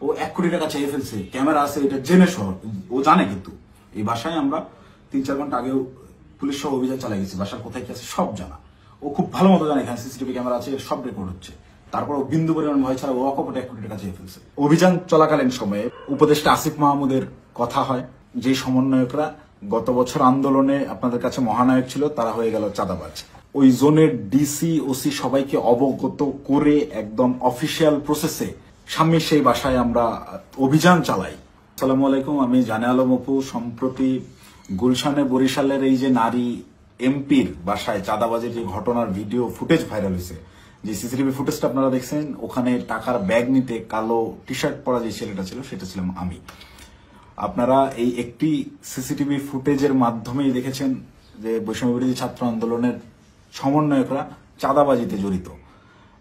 ও 1 কোটি টাকা চেয়ে ফেলছে, ক্যামেরা আছে, এটা জেনে সহ ও জানে। কিন্তু এই বাসায় আমরা 3-4 ঘন্টা আগেও পুলিশ সহ অভিযান চালাই গেছি, বাসার কোথায় কি আছে সব জানা। ও খুব ভালো মতো জানে এখানে সিসিটিভি ক্যামেরা আছে, সব রেকর্ড হচ্ছে। তারপর ও বিন্দু পরিমাণ ভয় ছাড়া ও অকপটে 1 কোটি টাকা চেয়ে ফেলছে। অভিযান চলাকালীন সময়ে উপদেষ্টা আসিফ মাহমুদের কথা হয়, যে সমন্বয়করা গত বছর আন্দোলনে আপনাদের কাছে মহানায়ক ছিল তারা হয়ে গেল চাঁদাবাজ। ওই জোনের ডিসি ওসি সবাইকে অবগত করে একদম অফিসিয়াল প্রসেসে স্বামীর সেই বাসায় আমরা অভিযান চালাই। আসসালামু আলাইকুম, আমি জানে আলম অপু। সম্প্রতি গুলশানে বরিশালের এই যে নারী এমপির বাসায় চাঁদাবাজের যে ঘটনার ভিডিও ফুটেজ ভাইরাল হয়েছে, যে সিসিটিভি ফুটেজটা আপনারা দেখছেন, ওখানে টাকার ব্যাগ নিতে কালো টি শার্ট পরা যে ছেলেটা ছিল সেটা ছিলাম আমি। আপনারা এই একটি সিসিটিভি ফুটেজের মাধ্যমেই দেখেছেন যে বৈষম্য বিরোধী ছাত্র আন্দোলনের সমন্বয়করা চাঁদাবাজিতে জড়িত।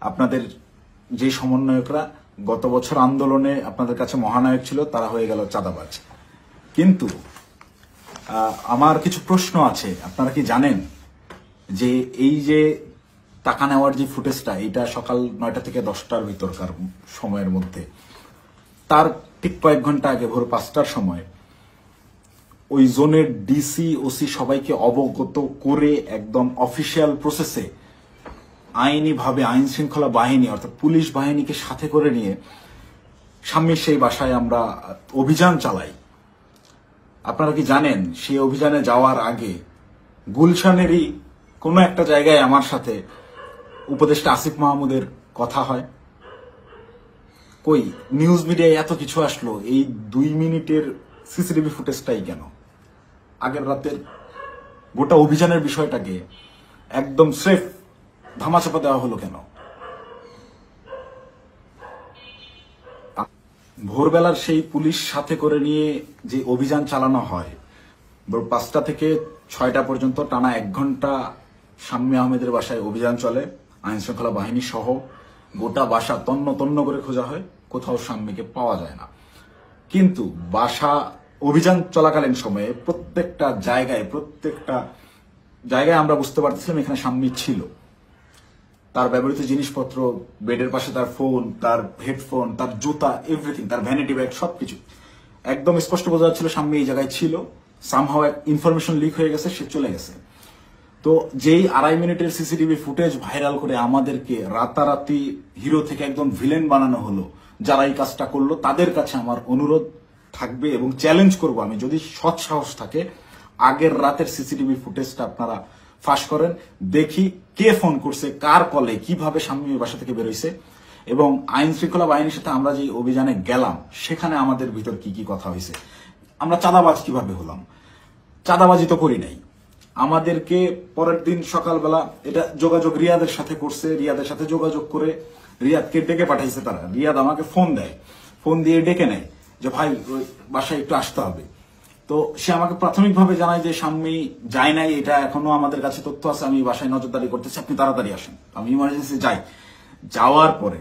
আপনাদের যে সমন্বয়করা গত বছর আন্দোলনে আপনাদের কাছে মহানায়ক ছিল তারা হয়ে গেল চাঁদাবাজ। কিন্তু আমার কিছু প্রশ্ন আছে। আপনারা কি জানেন যে এই যে টাকা নেওয়ার যে ফুটেজটা, এটা সকাল 9টা থেকে 10টার ভিতরকার সময়ের মধ্যে, তার ঠিক কয়েক ঘন্টা আগে ভোর 5টার সময় ওই জোনের ডিসি ওসি সবাইকে অবগত করে একদম অফিসিয়াল প্রসেসে আইনিভাবে আইন শৃঙ্খলা বাহিনী অর্থাৎ পুলিশ বাহিনীকে সাথে করে নিয়ে স্বামীর সেই বাসায় আমরা অভিযান চালাই। আপনারা কি জানেন সেই অভিযানে যাওয়ার আগে গুলশানেরই কোনো একটা জায়গায় আমার সাথে উপদেষ্টা আসিফ মাহমুদের কথা হয়? কই নিউজ মিডিয়ায় এত কিছু আসলো, এই 2 মিনিটের সিসিটিভি ফুটেজটাই কেন? আগের রাতের গোটা অভিযানের বিষয়টাকে একদম স্রেফ ধামাচাপা দেওয়া হলো কেন? ভোরবেলার সেই পুলিশ সাথে করে নিয়ে যে অভিযান চালানো হয়, ভোর 5টা থেকে 6টা পর্যন্ত টানা 1 ঘন্টা শাম্মী আহমেদের বাসায় অভিযান চলে। আইন শৃঙ্খলা বাহিনী সহ গোটা বাসা তন্ন তন্ন করে খোঁজা হয়, কোথাও শাম্মীকে পাওয়া যায় না। কিন্তু বাসা অভিযান চলাকালীন সময়ে প্রত্যেকটা জায়গায় আমরা বুঝতে পারতেছিলাম এখানে শাম্মী ছিল। তার ব্যবহৃত জিনিসপত্র, বেডের পাশে তার ফোন, তার হেডফোন, তার জুতা, এভরিথিং, তার ভ্যানিটি ব্যাগ, সবকিছু একদম স্পষ্ট বোঝা যাচ্ছিল শাম্মী এই জায়গায় ছিল। সামহাও ইনফরমেশন লিক হয়ে গেছে, সে চলে গেছে। তো যেই 2.5 মিনিটের সিসিটিভি ফুটেজ ভাইরাল করে আমাদেরকে রাতারাতি হিরো থেকে একদম ভিলেন বানানো হলো, যারা এই কাজটা করলো তাদের কাছে আমার অনুরোধ থাকবে এবং চ্যালেঞ্জ করব আমি, যদি সৎ সাহস থাকে আগের রাতের সিসিটিভি ফুটেজটা আপনারা ফাঁস করেন, দেখি কে ফোন করছে, কার কলে, কিভাবে শাম্মীর বাসা থেকে বেরোইছে, এবং আইন শৃঙ্খলা বাহিনীর সাথে আমরা যে অভিযানে গেলাম সেখানে আমাদের ভিতর কি কি কথা হয়েছে। আমরা চাঁদাবাজ কিভাবে হলাম? চাঁদাবাজি তো করি নাই। আমাদেরকে পরের দিন সকালবেলা এটা যোগাযোগ রিয়াদের সাথে করছে, রিয়াদের সাথে যোগাযোগ করে রিয়াদকে ডেকে পাঠাইছে তারা। রিয়াদ আমাকে ফোন দেয়, ফোন দিয়ে ডেকে নেয় যে ভাই বাসায় একটু আসতে হবে। তো সে আমাকে প্রাথমিকভাবে জানায় যে শাম্মী যায় নাই, এটা এখনো আমাদের কাছে তথ্য আছে, আমি বাসায় নজরদারি করতেছি, আপনি তাড়াতাড়ি আসেন। আমি ইমার্জেন্সি যাই। যাওয়ার পরে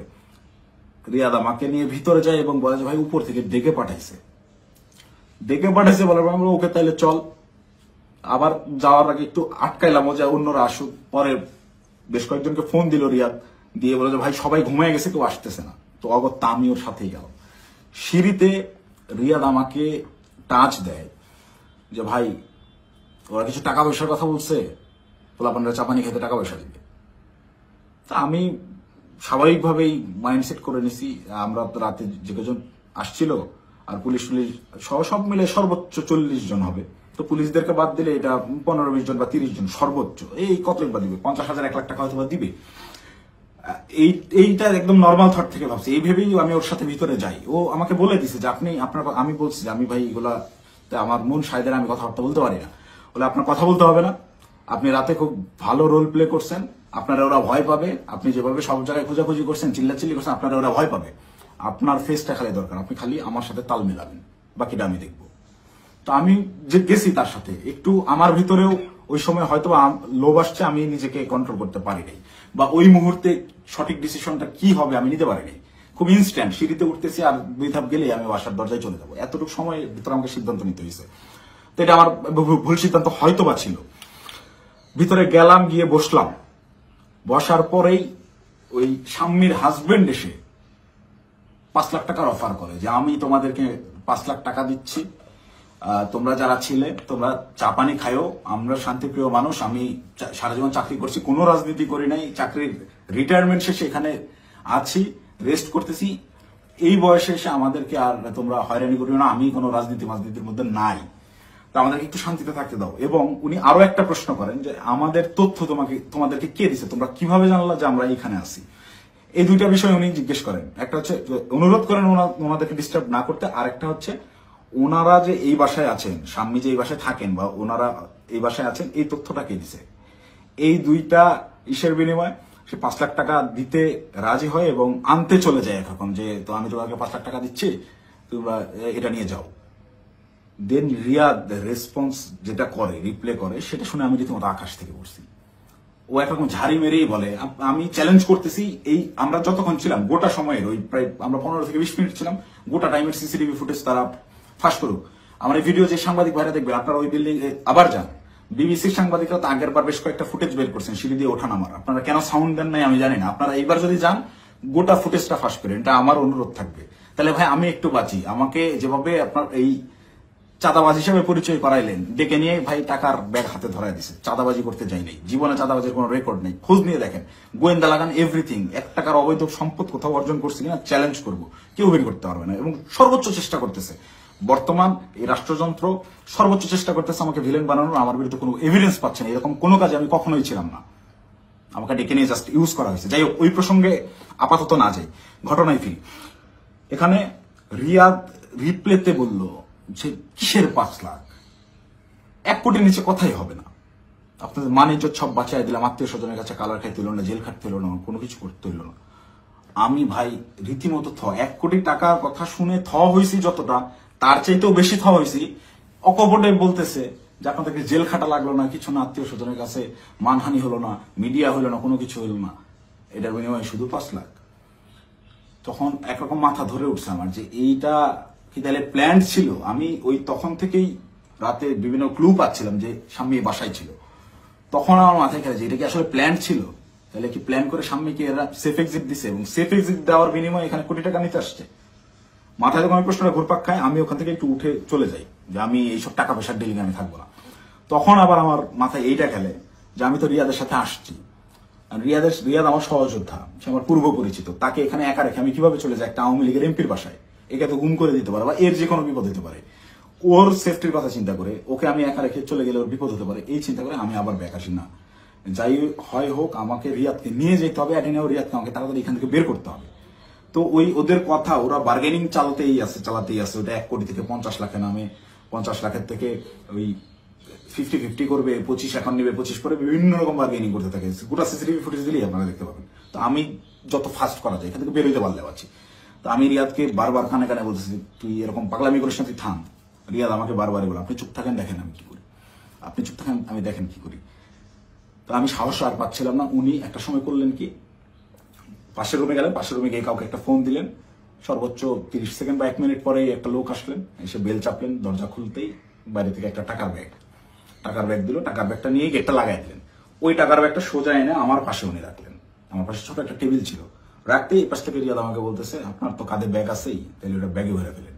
রিয়াদ আমাকে নিয়ে ভিতরে যায় এবং বলে যে ভাই উপর থেকে ডেকে পাঠাইছে বলার পর আমরা ওকে তাইলে চল। আবার যাওয়ার আগে একটু আটকাইলাম যে অন্যরা আসুক। পরে বেশ কয়েকজনকে ফোন দিল রিয়াদ, দিয়ে বলে যে ভাই সবাই ঘুমিয়ে গেছে, কেউ আসতেছে না। তো অগত্যা আমি ওর সাথেই গেল। সিঁড়িতে রিয়াদ আমাকে টাচ দেয় যে ভাই ওরা কিছু টাকা পয়সার কথা বলছে, পোলাপানরা চাপানি খেতে টাকা পয়সা দিবে। তা আমি স্বাভাবিকভাবেই মাইন্ডসেট করে নিছি, আমরা রাতে যে কজন আসছিল আর পুলিশ সব মিলে সর্বোচ্চ 40 জন হবে। তো পুলিশদেরকে বাদ দিলে এটা 15-20 জন বা 30 জন সর্বোচ্চ। এই কত বা দিবে, 50,000 1 লাখ টাকা হয়তো বা দিবে। এইটা একদম নর্মাল থট থেকে ভাবছি। এই ভেবেই আমি ওর সাথে ভিতরে যাই। ও আমাকে বলে দিছে যে আমি বলছি যে আমি ভাই এগুলা আমার মন সাইদের, আমি কথাবার্তা বলতে পারি না। বলে আপনার কথা বলতে হবে না, আপনি রাতে খুব ভালো রোল প্লে করছেন, আপনারা ওরা ভয় পাবে। আপনি যেভাবে সব জায়গায় খোঁজাখুঁজি করছেন, চিল্লাচিল্লি করছেন, আপনারা ওরা ভয় পাবে। আপনার ফেসটা খালি দরকার, আপনি খালি আমার সাথে তাল মেলাবেন, বাকিটা আমি দেখবো। তো আমি যে গেছি তার সাথে, একটু আমার ভিতরেও ওই সময় হয়তো লোভ আসছে, আমি নিজেকে কন্ট্রোল করতে পারি নাই, বা ওই মুহূর্তে সঠিক ডিসিশনটা কি হবে আমি নিতে পারিনি। খুব ইনস্ট্যান্ট সিঁড়িতে উঠতেছি আর 2 ধাপ গেলে আমি বাসার দরজায় চলে যাবো, এতটুকু সময়ের ভিতরে আমাকে সিদ্ধান্ত নিতে হয়েছে। তো এটা আমার ভুল সিদ্ধান্ত হয়তো বা ছিল। ভিতরে গেলাম, গিয়ে বসলাম। বসার পরেই ওই শাম্মীর হাজবেন্ড এসে 5 লাখ টাকার অফার করে যে আমি তোমাদেরকে 5 লাখ টাকা দিচ্ছি, তোমরা যারা ছিলে তোমরা চা পানি খায়ও, আমরা শান্তিপ্রিয় মানুষ, আমি সারা জীবন চাকরি করছি, কোনো রাজনীতি করি নাই, চাকরির রিটায়ারমেন্ট শেষে এখানে আছি, রেস্ট করতেছি, এই বয়সে এসে আমাদেরকে আর তোমরা হয়রানি করিও না, আমি কোনো রাজনীতির মধ্যে নাই, তো আমাদেরকে একটু শান্তিতে থাকতে দাও। এবং উনি আরো একটা প্রশ্ন করেন যে আমাদের তথ্য তোমাদেরকে কে দিছে, তোমরা কিভাবে জানলা যে আমরা এইখানে আছি। এই দুইটা বিষয় উনি জিজ্ঞেস করেন, একটা হচ্ছে অনুরোধ করেন ওনাদেরকে ডিস্টার্ব না করতে, আর একটা হচ্ছে ওনারা যে এই বাসায় আছেন, স্বামী যে এই বাসায় থাকেন বা ওনারা এই বাসায় আছেন, এই তথ্যটা কে দিছে। এই দুইটা ইসের বিনিময়ে সে 5 লাখ টাকা দিতে রাজি হয় এবং আনতে চলে যায় একরকম, যে তো আমি তোমাকে 5 লাখ টাকা দিচ্ছি, তোমরা এটা নিয়ে যাও। দেন রিয়াদ রেসপন্স যেটা করে, রিপ্লে করে, সেটা শুনে আমি রীতিমতো আকাশ থেকে পড়ছি। ও একরকম ঝাড়ি মেরেই বলে আমি চ্যালেঞ্জ করতেছি, এই আমরা যতক্ষণ ছিলাম গোটা সময়ের ওই প্রায় আমরা 15 থেকে 20 মিনিট ছিলাম, গোটা টাইমের সিসিটিভি ফুটেজ তারা ফাঁস করুক। আমার এই ভিডিও যে সাংবাদিক ভাইরা দেখবেন, আপনারা ওই বিল্ডিং আবার যান, বিবিসির সাংবাদিকরা তো আগের বার বেশ কয়েকটা ফুটেজ বের করছেন সিঁড়ি দিয়ে ওঠা নামার, আপনারা কেন সাউন্ড দেন নাই আমি জানি না, আপনারা এইবার যদি যান গোটা ফুটেজটা ফাঁস করেন, এটা আমার অনুরোধ থাকবে। তাহলে ভাই আমি একটু বাঁচি, আমাকে যেভাবে আপনার এই চাঁদাবাজ হিসেবে পরিচয় করাইলেন, ডেকে নিয়ে ভাই টাকার ব্যাগ হাতে ধরাই দিছে, চাঁদাবাজি করতে যাই নাই, জীবনে চাঁদাবাজির কোনো রেকর্ড নেই, খোঁজ নিয়ে দেখেন, গোয়েন্দা লাগান, এভরিথিং, 1 টাকার অবৈধ সম্পদ কোথাও অর্জন করছি কিনা চ্যালেঞ্জ করবো, কেউ বের করতে পারবে না। এবং সর্বোচ্চ চেষ্টা করতেছে বর্তমান এই রাষ্ট্রযন্ত্র, সর্বোচ্চ চেষ্টা করতেছে আমাকে ভিলেন বানানোর, আমার বিরুদ্ধে কোনো এভিডেন্স পাচ্ছে না, এরকম কোনো কাজে আমি কখনোই ছিলাম না, আমাকে ডেকে নিয়ে জাস্ট ইউজ করা হয়েছে। যাই হোক, ওই প্রসঙ্গে আপাতত না যাই, ঘটনায় ফিরি। এখানে রিয়াদ রিপ্লেতে বলল যে কিসের 5 লাখ, 1 কোটির নিচে কথাই হবে না, আপনাদের মানিজ্য সব বাঁচাই দিলাম, আত্মীয় স্বজনের কাছে কালার খাইতে হলো না, জেল খাটতে হলো না, কোনো কিছু করতে হলো না। আমি ভাই রীতিমতো 1 কোটি টাকার কথা শুনে হয়েছি যতটা, তার চাইতেও বেশি হয়েছি। অকপটে বলতেছে যে আপনাদেরকে জেল খাটা লাগলো না, কিছু না, আত্মীয় স্বজনের কাছে মানহানি হলো না, মিডিয়া হলো না, কোনো কিছু হলো না, এটার বিনিময়ে শুধু 5 লাখ। তখন একরকম মাথা ধরে উঠছে আমার যে এইটা কি তাহলে প্ল্যান ছিল। আমি ওই তখন থেকেই রাতে বিভিন্ন ক্লু পাচ্ছিলাম যে স্বামী বাসায় ছিল, তখন আমার মাথায় খেলে যে এটা কি আসলে প্ল্যান ছিল, তাহলে কি প্ল্যান করে স্বামীকে এরা সেফ এক্সিট দিছে এবং সেফ এক্সিট দেওয়ার বিনিময়ে এখানে কোটি টাকা নিতে আসছে। মাথায় যখন আমি প্রশ্নটা ঘুরপাক খায়, আমি ওখান থেকে একটু উঠে চলে যাই যে আমি এইসব টাকা পয়সার ডিলিং আমি থাকবো না। তখন আবার আমার মাথায় এইটা খেলে যে আমি তো রিয়াদের সাথে আসছি, রিয়াদ আমার সহযোদ্ধা, সে আমার পূর্ব পরিচিত, তাকে এখানে একা রেখে আমি কিভাবে চলে যাই একটা আওয়ামী লীগের এমপির বাসায়, একে তো গুম করে দিতে পারে বা এর যে কোনো বিপদ হতে পারে, ওর সেফটির কথা চিন্তা করে ওকে আমি একা রেখে চলে গেলে ওর বিপদ হতে পারে, এই চিন্তা করে আমি আবার ব্যাক আসি না। যাই হয় হোক, আমাকে রিয়াদকে নিয়ে যেতে হবে, অ্যাটেনেও রিয়াদকে আমাকে তাড়াতাড়ি এখান থেকে বের করতে হবে। তো ওই ওদের কথা, ওরা বার্গেনিং চালাতেই আছে, ওটা 1 কোটি থেকে 50 লাখে নামে, 50 লাখের থেকে ওই 50-50 করবে, 25 এখন নেবে, 25 করে বিভিন্ন রকম বার্গেনিং করতে থাকে, গোটা সিসিটিভি ফুটেজ দিলেই আপনারা দেখতে পাবেন। তো আমি যত ফাস্ট করা যায় এখান থেকে বেরোতে পারলে পারছি। তো আমি রিয়াদকে বারবার কানে কানে বলতেছি তুই এরকম পাগলামি করিস না, তুই থাম। রিয়াদ আমাকে বারবারই বলে আপনি চুপ থাকেন, দেখেন আমি কি করি, আপনি চুপ থাকেন, আমি দেখেন কি করি। তো আমি সাহস আর পাচ্ছিলাম না। উনি একটা সময় করলেন কি, পাশের রুমে গেলেন, পাশের রুমে গিয়ে কাউকে একটা ফোন দিলেন, সর্বোচ্চ 30 সেকেন্ড বা 1 মিনিট পরেই একটা লোক আসলেন, এসে বেল চাপলেন, দরজা খুলতেই বাইরে থেকে একটা টাকার ব্যাগ দিল, টাকার ব্যাগটা নিয়ে গেটটা লাগাই দিলেন। ওই টাকার ব্যাগটা সোজা এনে আমার পাশে উনি রাখলেন, আমার পাশে ছোট একটা টেবিল ছিল, রাখতেই এই পাশ থেকে রিয়াদ আমাকে বলতেছে আপনার তো কাঁধে ব্যাগ আছেই, তাহলে ওটা ব্যাগে ভরে ফেলেন।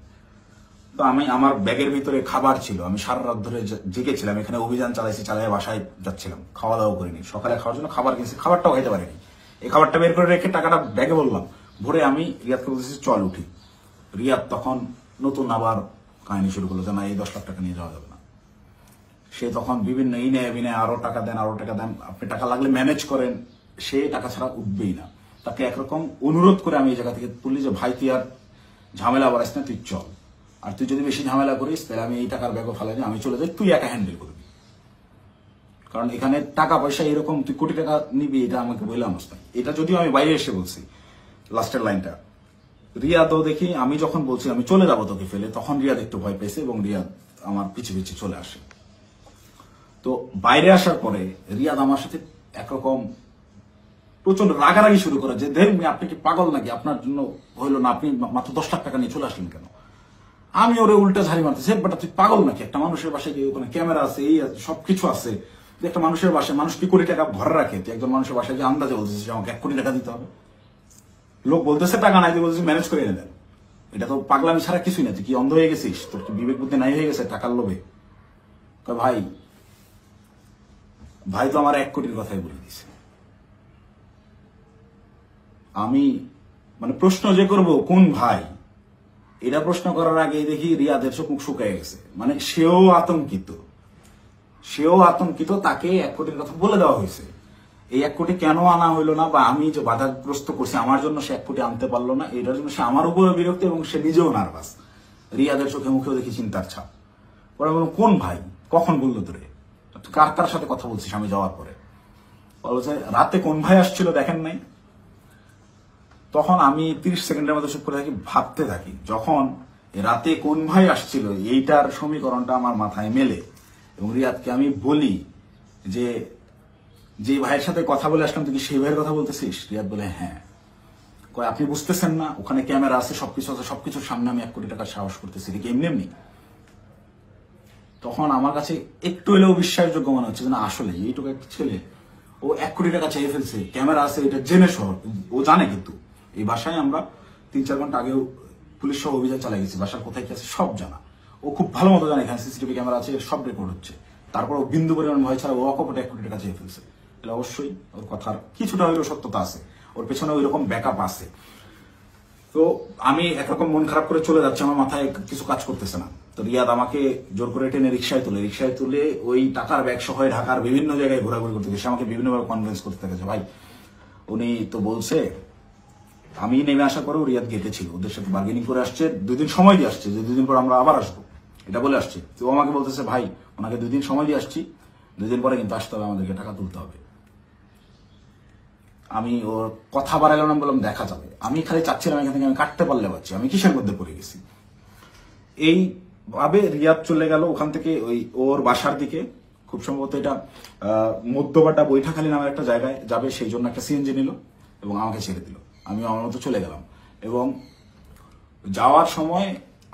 তো আমি, আমার ব্যাগের ভিতরে খাবার ছিল, আমি সারা রাত ধরে জেগেছিলাম, এখানে অভিযান চালিয়ে বাসায় যাচ্ছিলাম, খাওয়া দাওয়া করিনি, সকালে খাওয়ার জন্য খাবার কিনছি, খাবারটাও খাইতে পারিনি। এই খাবারটা বের করে রেখে টাকাটা ব্যাগে বললাম ভরে আমি রিয়াদকে বলতেছি চল উঠি। রিয়াদ তখন নতুন আবার কাহিনী শুরু করলো যে না, এই 10 লাখ টাকা নিয়ে যাওয়া যাবে না। সে তখন বিভিন্ন ইনে বিনে আরো টাকা দেন, আপনি টাকা লাগলে ম্যানেজ করেন, সে টাকা ছাড়া উঠবেই না। তাকে একরকম অনুরোধ করে আমি এই জায়গা থেকে তুলি যে ভাই তুই আর ঝামেলা বাড়াইস না, তুই চল, আর তুই যদি বেশি ঝামেলা করিস তাহলে আমি এই টাকার ব্যাগও ফেলাই আমি চলে যাই, তুই একা হ্যান্ডেল করবি, কারণ এখানে টাকা পয়সা এরকম তুই কোটি টাকা নিবি এটা আমাকে বললাম না। এটা যদিও আমি বাইরে এসে বলছি, লাস্টের লাইনটা রিয়াদও দেখি আমি যখন বলছি আমি চলে যাবো তোকে ফেলে, তখন রিয়াদ একটু ভয় পেয়েছে এবং রিয়াদ আমার পিছু পিছু চলে আসে। তো বাইরে আসার পরে রিয়াদ আমার সাথে একরকম প্রচন্ড রাগারাগি শুরু করে যে দেখ আপনি কি পাগল নাকি, আপনার জন্য হইলো না, আপনি মাত্র 10 লাখ টাকা নিয়ে চলে আসলেন কেন। আমি ওরে উল্টা ঝাড়ি মারতেছি, বাট তুই পাগল নাকি, একটা মানুষের বাসায় গিয়ে ওখানে ক্যামেরা আছে, এই আছে, সবকিছু আছে, একটা মানুষের বাসায় মানুষ কি কোটি টাকা ঘরে রাখে, তুই একজন মানুষের বাসায় গিয়ে আন্দাজে বলতেছিস আমাকে 1 কোটি টাকা দিতে হবে। লোক বলতেছে টাকা নাই, বলতেছি ম্যানেজ করে এনে দেন, এটা তো পাগলামি ছাড়া কিছুই না। তুই কি অন্ধ হয়ে গেছিস? তোর কি বিবেক বুদ্ধি নাই হয়ে গেছে টাকার লোভে? ভাই ভাই তো আমার 1 কোটির কথাই বলে দিছে। আমি মানে প্রশ্ন যে করব কোন ভাই, এটা প্রশ্ন করার আগে দেখি রিয়াদের চোখ মুখ শুকায় গেছে। মানে সেও আতঙ্কিত, তাকে 1 কোটির কথা বলে দেওয়া হয়েছে। এই 1 কোটি কেন আনা হইলো না, বা আমি যে বাধাগ্রস্ত করছি আমার জন্য সে 1 কোটি আনতে পারলো না, এটার জন্য সে আমার উপরে বিরক্ত এবং সে নিজেও নার্ভাস। রিয়াদের চোখে মুখেও দেখি চিন্তার ছাপ। পরে বললাম কোন ভাই, কখন বললো তোরে, কার কার সাথে কথা বলছিস আমি যাওয়ার পরে? বলছে রাতে কোন ভাই আসছিল দেখেন নাই? তখন আমি 30 সেকেন্ডের মতো চুপ করে থাকি, ভাবতে থাকি। যখন রাতে কোন ভাই আসছিল এইটার সমীকরণটা আমার মাথায় মেলে এবং রিয়াদকে আমি বলি যে যে ভাইয়ের সাথে কথা বলে আসলাম তুই কি সেই ভাইয়ের কথা বলতেছিস? রিয়াদ বলে হ্যাঁ। কয় আপনি বুঝতেছেন না ওখানে ক্যামেরা আছে, সবকিছু আছে, সবকিছুর সামনে আমি 1 কোটি টাকার সাহস করতেছি, এটা কি এমনি? তখন আমার কাছে একটু হলেও বিশ্বাসযোগ্য মনে হচ্ছে না আসলে এইটুকু একটা ছেলে ও 1 কোটি টাকা চেয়ে ফেলছে, ক্যামেরা আছে এটা জেনে সহ ও জানে। কিন্তু এই বাসায় আমরা 3-4 ঘন্টা আগেও পুলিশ সহ অভিযান চালাই গেছি, বাসার কোথায় কি আছে সব জানা। ও খুব ভালো মতো জানে এখানে সিসিটিভি ক্যামেরা আছে, সব রেকর্ড হচ্ছে। তারপর ও বিন্দু পরিমাণ ভয় ছাড়া ও অকপটে 1 কোটি টাকা চেয়ে ফেলছে। তাহলে অবশ্যই ওর কথার কিছুটা হলেও সত্যতা আছে, ওর পেছনে ওই রকম ব্যাকআপ আছে। তো আমি একরকম মন খারাপ করে চলে যাচ্ছে, আমার মাথায় কিছু কাজ করতেছে না। তো রিয়াদ আমাকে জোর করে টেনে রিক্সায় তুলে ওই টাকার ব্যাগ সহ ঢাকার বিভিন্ন জায়গায় ঘোরাঘুরি করতে গেছে। আমাকে বিভিন্নভাবে কনভিন্স করতে থাকে ভাই উনি তো বলছে। আমি নেমে আসার পরেও রিয়াদ গেটে ছিল, ওদের সাথে বার্গেনিং করে আসছে, 2 দিন সময় দিয়ে আসছে যে 2 দিন পর আমরা আবার আসবো, এটা বলে আসছে। তো আমাকে বলতেছে ভাই ওনাকে 2 দিন সময় দিয়ে আসছি, 2 দিন পরে কিন্তু আসতে হবে, আমাদেরকে টাকা তুলতে হবে। আমি ওর কথা বাড়াইলাম না, বললাম দেখা যাবে। আমি খালি চাচ্ছিলাম এখান থেকে আমি কাটতে পারলে পাচ্ছি, আমি কিসের মধ্যে পড়ে গেছি। এই ভাবে রিয়াদ চলে গেল ওখান থেকে ওই ওর বাসার দিকে। খুব সম্ভবত এটা মধ্যবাটা বৈঠাখালী নামের একটা জায়গায় যাবে, সেই জন্য একটা সিএনজি নিল এবং আমাকে ছেড়ে দিল। আমি আমার মতো চলে গেলাম এবং যাওয়ার সময়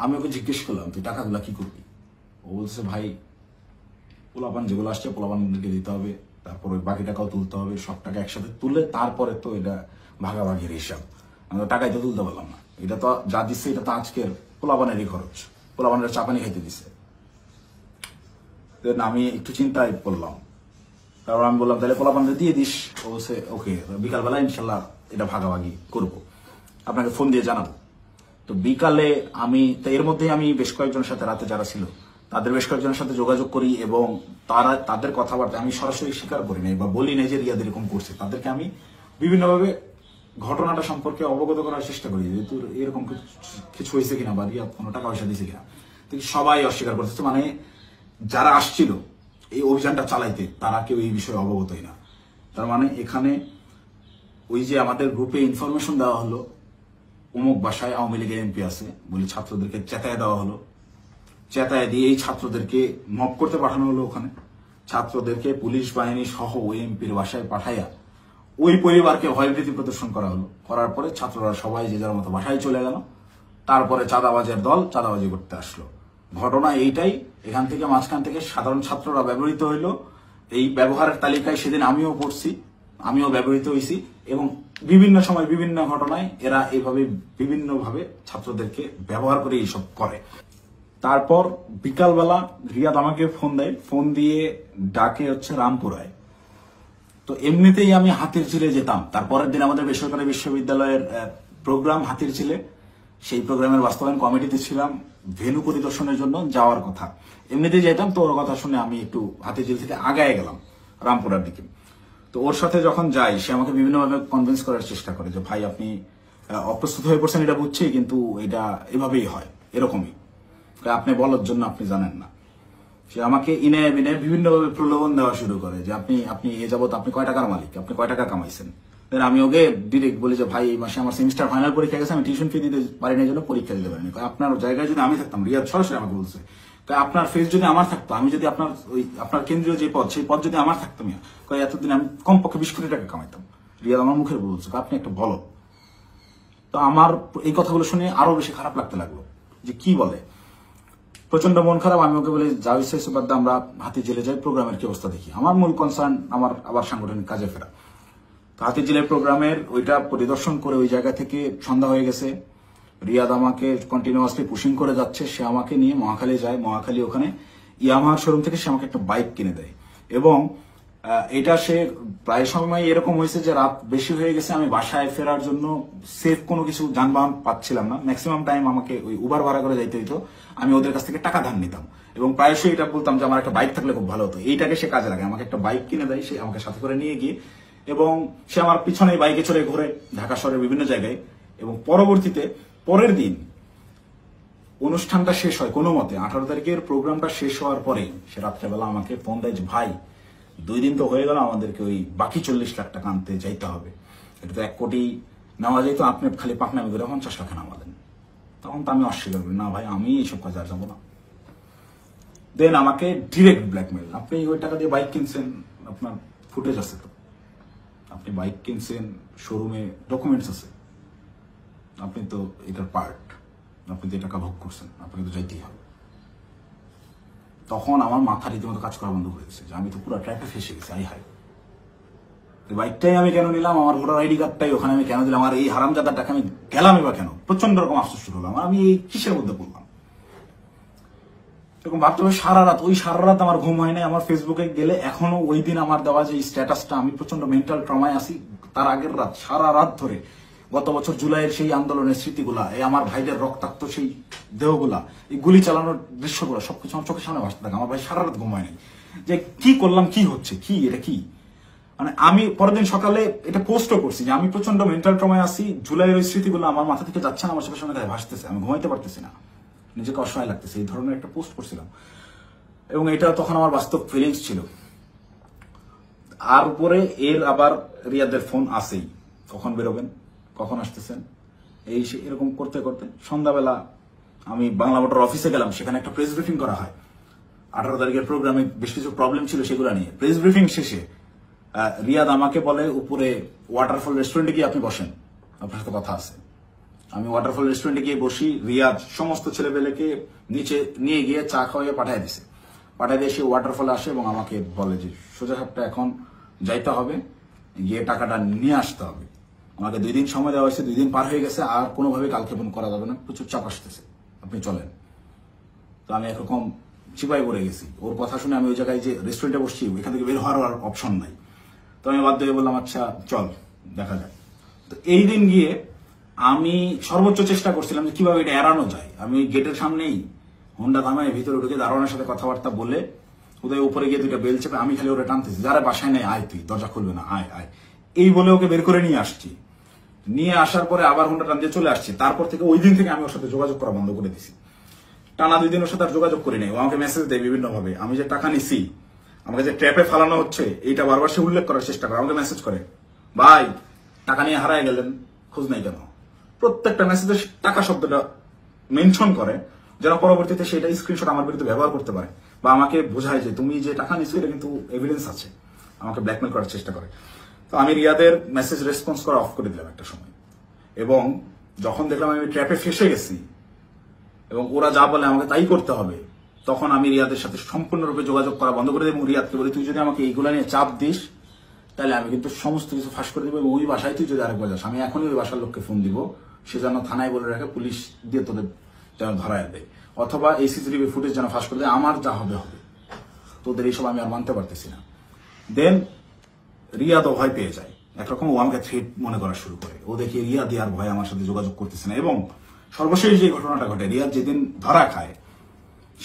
আমি ওকে জিজ্ঞেস করলাম তুই টাকাগুলা কি করবি? ও বলছে ভাই পোলাপান যেগুলো আসছে পোলাপানদেরকে দিতে হবে, তারপর ওই বাকি টাকাও তুলতে হবে, সব টাকা একসাথে তুলে তারপরে তো এটা ভাগাভাগির হিসাব। আমি টাকাই তো তুলতে পারলাম না, এটা তো যা দিচ্ছে এটা তো আজকের পোলাপানেরই খরচ, পোলাপানের চাপানি খাইতে দিচ্ছে। আমি একটু চিন্তায় পড়লাম, তারপর আমি বললাম তাহলে পোলাপানদের দিয়ে দিস। ও বলছে ওকে, বিকালবেলা ইনশাল্লাহ এটা ভাগাভাগি করব, আপনাকে ফোন দিয়ে জানাবো। তো বিকালে আমি এর মধ্যেই আমি বেশ কয়েকজনের সাথে রাতে যারা ছিল তাদের বেশ কয়েকজনের সাথে যোগাযোগ করি এবং তাদের কথাবার্তা আমি সরাসরি স্বীকার করি নাই বা বলি নাই যে রিয়াদ এরকম করছে। তাদেরকে আমি বিভিন্নভাবে ঘটনাটা সম্পর্কে অবগত করার চেষ্টা করি যে তোর এরকম কিছু হয়েছে কিনা বা রিয়াদ কোনো টাকা পয়সা দিয়েছে কিনা। সবাই অস্বীকার করতেছে, মানে যারা আসছিল এই অভিযানটা চালাইতে তারা কেউ এই বিষয়ে অবগতই না। তার মানে এখানে ওই যে আমাদের গ্রুপে ইনফরমেশন দেওয়া হলো অমুক বাসায় আওয়ামী লীগের এমপি আছে বলে ছাত্রদেরকে চেতায় দেওয়া হলো, চেতায় দিয়ে এই ছাত্রদেরকে মব করতে পাঠানো হলো। ওখানে ছাত্রদেরকে পুলিশ বাহিনী সহ ওই এমপির বাসায় পাঠাইয়া ওই পরিবারকে ভয়ভীতি প্রদর্শন করা হলো। করার পরে ছাত্ররা সবাই যে যার মতো বাসায় চলে গেল। তারপরে চাঁদাবাজের দল চাঁদাবাজি করতে আসলো। ঘটনা এইটাই। এখান থেকে মাঝখান থেকে সাধারণ ছাত্ররা ব্যবহৃত হইল। এই ব্যবহারের তালিকায় সেদিন আমিও পড়ছি, আমিও ব্যবহৃত হয়েছি এবং বিভিন্ন সময় বিভিন্ন ঘটনায় এরা এইভাবে বিভিন্নভাবে ছাত্রদেরকে ব্যবহার করে এইসব করে। তারপর বিকালবেলা রিয়াদ আমাকে ফোন দেয়, ফোন দিয়ে ডাকে হচ্ছে রামপুরায়। তো এমনিতেই আমি হাতিরঝিলে যেতাম, তারপরের দিন আমাদের বেসরকারি বিশ্ববিদ্যালয়ের প্রোগ্রাম হাতিরঝিলে, সেই প্রোগ্রামের বাস্তবায়ন কমিটিতে ছিলাম, ভেন্যু পরিদর্শনের জন্য যাওয়ার কথা। এমনিতেই যেতাম, তো ওর কথা শুনে আমি একটু হাতিরঝিল থেকে আগায় গেলাম রামপুরার দিকে। তো ওর সাথে যখন যাই সে আমাকে বিভিন্নভাবে কনভিন্স করার চেষ্টা করে যে ভাই আপনি অপ্রস্তুত হয়ে পড়ছেন এটা বুঝছি, কিন্তু এটা এভাবেই হয়, এরকমই, আপনি বলার জন্য আপনি জানেন না। সে আমাকে ইনে বিনে বিভিন্নভাবে প্রলোভন দেওয়া শুরু করে যে আপনি এ যাবত আপনি কয় টাকার মালিক, আপনি কয় টাকা কামাইছেন। দেন আমি ওকে ডিরেক্ট বলি যে ভাই এই মাসে আমার সেমিস্টার ফাইনাল পরীক্ষা গেছে, আমি টিউশন ফি দিতে পারি না, জন্য পরীক্ষা দিতে পারিনি। আপনার জায়গায় যদি আমি থাকতাম, রিয়াদ সরাসরি আমাকে বলছে, আপনার ফেস যদি আমার থাকতো, আমি যদি আপনার কেন্দ্রীয় যে পদ সেই পদ যদি আমার থাকতো, এতদিন আমি কমপক্ষে 20 কোটি টাকা কামাইতাম। রিয়াদ আমার মুখের বলছে আপনি একটা বলো। তো আমার এই কথাগুলো শুনে আরো বেশি খারাপ লাগতে লাগলো যে কি বলে, প্রচন্ড মন খারাপ। আমি ওকে বলি যা হয়েছে বাদ, আমরা হাতিরঝিলে যাই, প্রোগ্রামের কি অবস্থা দেখি। আমার মূল কনসার্ন আমার আবার সাংগঠনিক কাজে ফেরা। তো হাতিরঝিলের প্রোগ্রামের ওইটা পরিদর্শন করে ওই জায়গা থেকে সন্ধ্যা হয়ে গেছে, রিয়াদ আমাকে কন্টিনিউয়াসলি পুশিং করে যাচ্ছে, সে আমাকে নিয়ে মহাখালী যায়, মহাখালী ওখানে ইয়ামাহার শোরুম থেকে সে আমাকে একটা বাইক কিনে দেয়। এবং এটা সে প্রায় সময় এরকম হয়েছে যে রাত বেশি হয়ে গেছে, আমি বাসায় ফেরার জন্য সেফ কোনো কিছু যানবাহন পাচ্ছিলাম না, ম্যাক্সিমাম টাইম আমাকে ওই উবার ভাড়া করে যাইতে হইতো, আমি ওদের কাছ থেকে টাকা ধার নিতাম এবং প্রায়শই এটা বলতাম যে আমার একটা বাইক থাকলে খুব ভালো হতো। এইটাকে সে কাজে লাগে, আমাকে একটা বাইক কিনে দেয়, সে আমাকে সাথে করে নিয়ে গিয়ে এবং সে আমার পিছনে বাইকে চড়ে ঘুরে ঢাকা শহরের বিভিন্ন জায়গায়। এবং পরবর্তীতে পরের দিন অনুষ্ঠানটা শেষ হয় কোনো মতে, 18 তারিখের প্রোগ্রামটা শেষ হওয়ার পরে সে রাত্রেবেলা আমাকে ফোন দেয় যে ভাই 2 দিন তো হয়ে গেল, আমাদেরকে ওই বাকি 40 লাখ টাকা আনতে যাইতে হবে, এটা তো 1 কোটি নেওয়া যাইতো, আপনি খালি পাকনামি করে 50 লাখ নামালেন। তখন তো আমি অস্বীকার করি, না ভাই আমি এইসব কাজে আর যাবো না। দেন আমাকে ডিরেক্ট ব্ল্যাকমেল, আপনি ওই টাকা দিয়ে বাইক কিনছেন, আপনার ফুটেজ আছে তো, আপনি বাইক কিনছেন, শোরুমে ডকুমেন্টস আছে, আপনি তো এটার পার্ট, আপনি তো টাকা ভোগ করছেন, আপনাকে তো যাইতেই হবে। তখন আমার মাথা রীতিমতো কাজ করা বন্ধ করে দিয়েছে যে আমি তো পুরো ট্র্যাপে ফেসে গেছি। আই হাই, বাইকটাই আমি কেন নিলাম, আমার ভোটার আইডি কার্ডটাই ওখানে আমি কেন দিলাম, আর এই হারামজাদার টাকা আমি গেলামই বা কেন, প্রচন্ড রকম আফসোস শুরু হলো আমার, আমি এই কিসের মধ্যে পড়লাম এরকম ভাবতে হবে। সারা রাত আমার ঘুম হয় নাই। আমার ফেসবুকে গেলে এখনো ওই দিন আমার দেওয়া যে স্ট্যাটাসটা, আমি প্রচন্ড মেন্টাল ট্রমায় আছি। তার আগের রাত সারা রাত ধরে গত বছর জুলাইয়ের সেই আন্দোলনের স্মৃতিগুলা, এই আমার ভাইদের রক্তাক্ত সেই দেহগুলা, এই গুলি চালানোর দৃশ্যগুলা সবকিছু আমার চোখের সামনে ভাসতে থাকে। আমার ভাই সারা রাত ঘুম হয় নাই যে কি করলাম, কি হচ্ছে, কি এটা কি। মানে আমি পরের দিন সকালে এটা পোস্টও করছি যে আমি প্রচন্ড মেন্টাল ট্রমায় আছি, জুলাইয়ের ওই স্মৃতিগুলো আমার মাথা থেকে যাচ্ছে না, আমার চোখের সামনে ভাসতেছে, আমি ঘুমাইতে পারতেছি না, নিজেকে অসহায় লাগতেছে, এই ধরনের একটা পোস্ট করছিলাম। এবং এটা তখন আমার বাস্তব ফিলিংস ছিল। আর উপরে এর আবার রিয়াদের ফোন আসেই, কখন বেরোবেন, কখন আসতেছেন, এই এরকম করতে করতে সন্ধ্যাবেলা আমি বাংলা মোটর অফিসে গেলাম, সেখানে একটা প্রেস ব্রিফিং করা হয় 18 তারিখের প্রোগ্রামে, বেশ কিছু প্রবলেম ছিল সেগুলো নিয়ে। প্রেস ব্রিফিং শেষে রিয়াদ আমাকে বলে উপরে ওয়াটারফল রেস্টুরেন্টে গিয়ে আপনি বসেন, আপনার সাথে কথা আছে। আমি ওয়াটারফল রেস্টুরেন্টে গিয়ে বসি, রিয়াদ সমস্ত ছেলেবেলেকে নিচে নিয়ে গিয়ে চা খাওয়াইয়ে পাঠিয়ে দিছে। পাঠিয়ে দিয়ে সে ওয়াটারফলে আসে এবং আমাকে বলে যে সোজা সাপটা এখন যাইতে হবে, গিয়ে টাকাটা নিয়ে আসতে হবে। আমাকে 2 দিন সময় দেওয়া হয়েছে, 2 দিন পার হয়ে গেছে, আর কোনোভাবে কালক্ষেপণ করা যাবে না, প্রচুর চাপ আসতেছে, আপনি চলেন। তো আমি একরকম চিপাই পড়ে গেছি। ওর কথা শুনে আমি ওই জায়গায় যে রেস্টুরেন্টে বসছি, ওইখান থেকে বের হওয়ার অপশন নাই। তো আমি বাধ্য হয়ে বললাম আচ্ছা চল দেখা যাক। তো এই দিন গিয়ে আমি সর্বোচ্চ চেষ্টা করছিলাম যে কিভাবে এটা এড়ানো যায়। আমি গেটের সামনেই হোন্ডা থামায় ভিতরে ঢুকে দারোয়ানের সাথে কথাবার্তা বলে ওদের উপরে গিয়ে 2টা বেল চেপে আমি খালি ওরা টানতেছি, যারা বাসায় নেই আয়, তুই দরজা খুলবে না, আয় আয়, এই বলে ওকে বের করে নিয়ে আসছি। নিয়ে আসার পরে আবার হোন্ডা টান দিয়ে চলে আসছি। তারপর থেকে ওই দিন থেকে আমি ওর সাথে যোগাযোগ করা বন্ধ করে দিছি। টানা 2 দিন ওর সাথে আর যোগাযোগ করি নাই। ও আমাকে মেসেজ দেয় বিভিন্ন ভাবে, আমি যে টাকা নিছি, আমাকে যে ট্র্যাপে ফালানো হচ্ছে এইটা বারবার সে উল্লেখ করার চেষ্টা করে, আমাকে মেসেজ করে ভাই টাকা নিয়ে হারায় গেলেন, খোঁজ নাই কেন। প্রত্যেকটা মেসেজে টাকা শব্দটা মেনশন করে, যেন পরবর্তীতে সেটা স্ক্রিনশট আমার বিরুদ্ধে ব্যবহার করতে পারে বা আমাকে বোঝায় যে তুমি যে টাকা নিচ্ছ এটা কিন্তু এভিডেন্স আছে, আমাকে ব্ল্যাকমেল করার চেষ্টা করে। তো আমি রিয়াদের মেসেজ রেসপন্স করা অফ করে দিলাম একটা সময়। এবং যখন দেখলাম আমি ট্র্যাপে ফেসে গেছি এবং ওরা যা বলে আমাকে তাই করতে হবে, তখন আমি রিয়াদের সাথে সম্পূর্ণরূপে যোগাযোগ করা বন্ধ করে দিই এবং রিয়াদকে বলি তুই যদি আমাকে এইগুলা নিয়ে চাপ দিস তাহলে আমি কিন্তু সমস্ত কিছু ফাঁস করে দিব, এবং ওই বাসায় তুই যদি আরেকবার যাস আমি এখনই ওই বাসার লোককে ফোন দিব, সে যেন থানায় বলে রাখে, পুলিশ দিয়ে তোদের যেন ধরায় দেয়, অথবা এই সিসিটিভি ফুটেজ যেন ফাঁস করে দেয়, আমার যা হবে হবে, তোদের এইসব আমি আর মানতে পারতেছি না। দেন রিয়াদও ভয় পেয়ে যায়, একরকম ও আমাকে থ্রেট মনে করা শুরু করে। ও দেখি রিয়াদ আর ভয় আমার সাথে যোগাযোগ করতেছে না। এবং সর্বশেষ যে ঘটনাটা ঘটে, রিয়াদ যেদিন ধরা খায়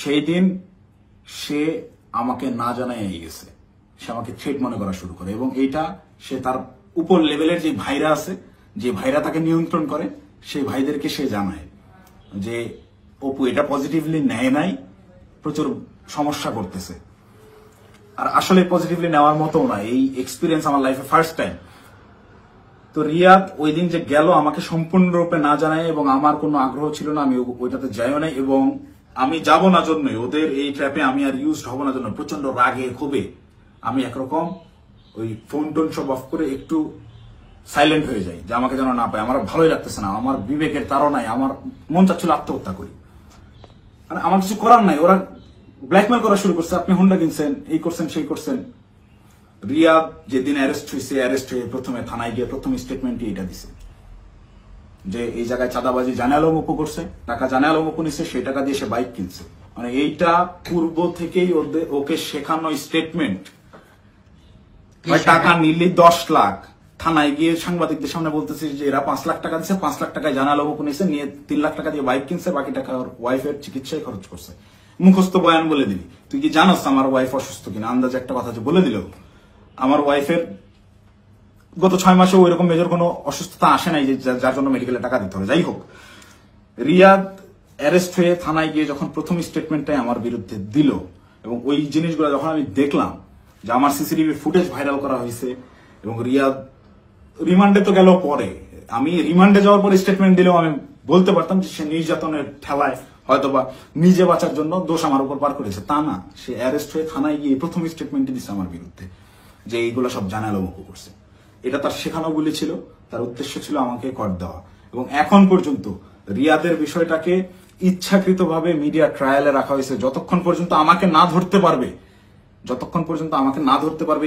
সেই দিন সে আমাকে না জানাই গেছে, সে আমাকে থ্রেট মনে করা শুরু করে। এবং এইটা সে তার উপর লেভেলের যে ভাইরা আছে, যে ভাইরা তাকে নিয়ন্ত্রণ করে, সেই ভাইদেরকে সে জানায় যে অপু এটা পজিটিভলি নেয় নাই, প্রচুর সমস্যা করতেছে। আর আসলে পজিটিভলি নেওয়ার মতো না, এই এক্সপিরিয়েন্স আমার লাইফে ফার্স্ট টাইম। তো রিয়াদ ওই দিন যে গেল আমাকে সম্পূর্ণরূপে না জানায় এবং আমার কোনো আগ্রহ ছিল না, আমি ওইটাতে যাইও নাই এবং আমি যাব না জন্যই, ওদের এই ট্র্যাপে আমি আর ইউজ হব না জন্য প্রচন্ড রাগে ক্ষোভে আমি একরকম ওই ফোন টোন সব অফ করে একটু সাইলেন্ট হয়ে যাই, যে আমাকে যেন না পায়। আমার ভালোই লাগতেছে না, আমার বিবেকের তাড়নায় আমার মন চাচ্ছিল আত্মহত্যা করি। মানে আমার কিছু করার নাই, ওরা ব্ল্যাকমেল করা শুরু করছে, আপনি হোন্ডা কিনছেন, এই করছেন সেই করছেন। রিয়াদ যেদিন অ্যারেস্ট হয়ে প্রথমে থানায় গিয়ে প্রথম স্টেটমেন্টই এটা দিছে যে এই জায়গায় চাঁদাবাজি জানে আলম অপু করছে, টাকা জানে আলম অপু নিচ্ছে, সেই টাকা দিয়ে সে বাইক কিনছে। মানে এইটা পূর্ব থেকেই ওকে শেখানো স্টেটমেন্ট। টাকা নিলি 10 লাখ, থানায় গিয়ে সাংবাদিকদের সামনে বলতেছি যে এরা 5 লাখ টাকা দিচ্ছে, 5 লাখ টাকায় জানা আলম অপু নিচ্ছে, নিয়ে 3 লাখ টাকা দিয়ে বাইক কিনছে, বাকি টাকা ওর ওয়াইফের চিকিৎসায় খরচ করছে। মুখস্থ বয়ান বলে দিবি, তুই কি জানাস আমার ওয়াইফ অসুস্থ কিনা? আন্দাজে একটা কথা যে বলে দিল, আমার ওয়াইফের গত 6 মাসে ওই রকম মেজর কোনো অসুস্থতা আসে নাই যে যার জন্য মেডিকেলে টাকা দিতে হবে। যাই হোক, রিয়াদ অ্যারেস্ট হয়ে থানায় গিয়ে যখন প্রথম স্টেটমেন্টটাই আমার বিরুদ্ধে দিল, এবং ওই জিনিসগুলো যখন আমি দেখলাম যে আমার সিসিটিভি ফুটেজ ভাইরাল করা হয়েছে, এবং রিয়াদ রিমান্ডে তো গেল পরে, আমি রিমান্ডে যাওয়ার পরে স্টেটমেন্ট দিলেও আমি বলতে পারতাম যে সে নির্যাতনের ঠেলায় হয়তোবা নিজে বাঁচার জন্য দোষ আমার উপর পার করেছে। তা না, সে অ্যারেস্ট হয়ে থানায় গিয়ে প্রথম স্টেটমেন্ট দিচ্ছে আমার বিরুদ্ধে যে এইগুলো সব জানা আলম অপু করছে। এটা তার শেখানো বলে ছিল, তার উদ্দেশ্য ছিল আমাকে কর দেওয়া। এবং এখন পর্যন্ত রিয়াদের বিষয়টাকে ইচ্ছাকৃতভাবে মিডিয়া ট্রায়ালে রাখা হয়েছে। যতক্ষণ পর্যন্ত আমাকে না ধরতে পারবে,